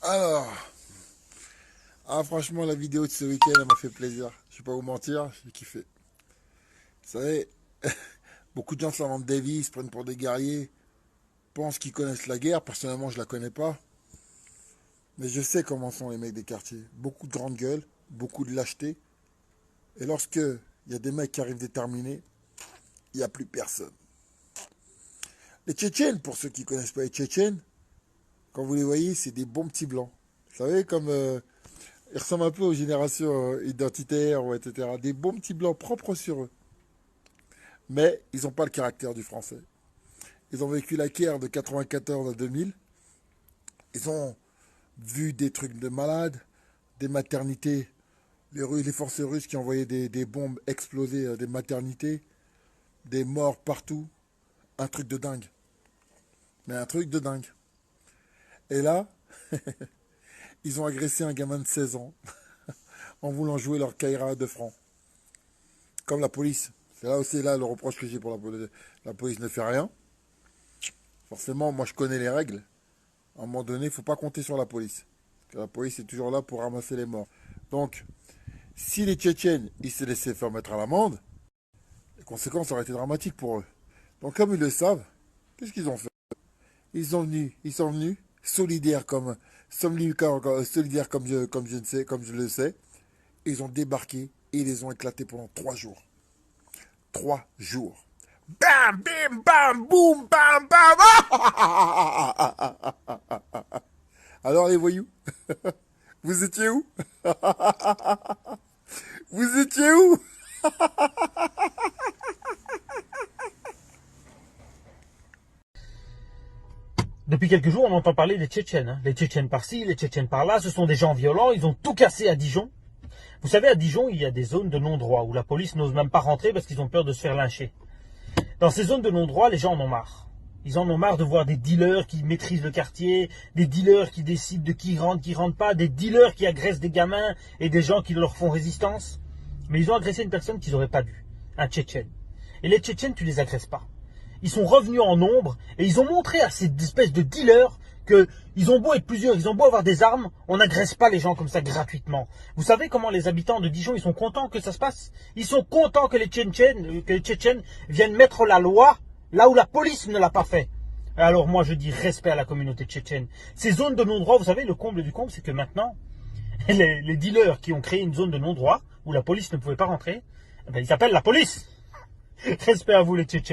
Alors, franchement, la vidéo de ce week-end, elle m'a fait plaisir. Je vais pas vous mentir, j'ai kiffé. Vous savez, beaucoup de gens s'en rendent des vies, se prennent pour des guerriers, pensent qu'ils connaissent la guerre. Personnellement, je la connais pas. Mais je sais comment sont les mecs des quartiers. Beaucoup de grandes gueules, beaucoup de lâcheté. Et lorsque il y a des mecs qui arrivent déterminés, il n'y a plus personne. Les Tchétchènes, pour ceux qui ne connaissent pas les Tchétchènes, quand vous les voyez, c'est des bons petits blancs. Vous savez, comme ils ressemblent un peu aux générations identitaires, ou etc. Des bons petits blancs propres sur eux. Mais ils n'ont pas le caractère du français. Ils ont vécu la guerre de 94 à 2000. Ils ont vu des trucs de malades, des maternités, les forces russes qui envoyaient des bombes exploser des maternités, des morts partout. Un truc de dingue. Mais un truc de dingue. Et là, ils ont agressé un gamin de 16 ans en voulant jouer leur caïra de francs. Comme la police. C'est là aussi là le reproche que j'ai pour la police. La police ne fait rien. Forcément, moi je connais les règles. À un moment donné, il ne faut pas compter sur la police. Parce que la police est toujours là pour ramasser les morts. Donc, si les Tchétchènes, ils se laissaient faire mettre à l'amende, les conséquences auraient été dramatiques pour eux. Donc, comme ils le savent, qu'est-ce qu'ils ont fait? Ils sont venus, solidaires solidaires comme je le sais. Ils ont débarqué et ils les ont éclatés pendant 3 jours. 3 jours. Bam, bim, bam, boum, bam, bam. Alors les voyous, vous étiez où? Vous étiez où? Depuis quelques jours, on entend parler des Tchétchènes. Hein. Les Tchétchènes par-ci, les Tchétchènes par-là. Ce sont des gens violents. Ils ont tout cassé à Dijon. Vous savez, à Dijon, il y a des zones de non-droit où la police n'ose même pas rentrer parce qu'ils ont peur de se faire lyncher. Dans ces zones de non-droit, les gens en ont marre. Ils en ont marre de voir des dealers qui maîtrisent le quartier, des dealers qui décident de qui rentre pas, des dealers qui agressent des gamins et des gens qui leur font résistance. Mais ils ont agressé une personne qu'ils n'auraient pas dû, un Tchétchène. Et les Tchétchènes, tu les agresses pas. Ils sont revenus en nombre et ils ont montré à ces espèces de dealers qu'ils ont beau être plusieurs, ils ont beau avoir des armes, on n'agresse pas les gens comme ça gratuitement. Vous savez comment les habitants de Dijon, ils sont contents que ça se passe? Ils sont contents que les Tchétchènes viennent mettre la loi là où la police ne l'a pas fait. Alors moi je dis respect à la communauté tchétchène. Ces zones de non-droit, vous savez, le comble du comble, c'est que maintenant, les dealers qui ont créé une zone de non-droit où la police ne pouvait pas rentrer, eh ben, ils appellent la police. Respect à vous les Tchétchènes.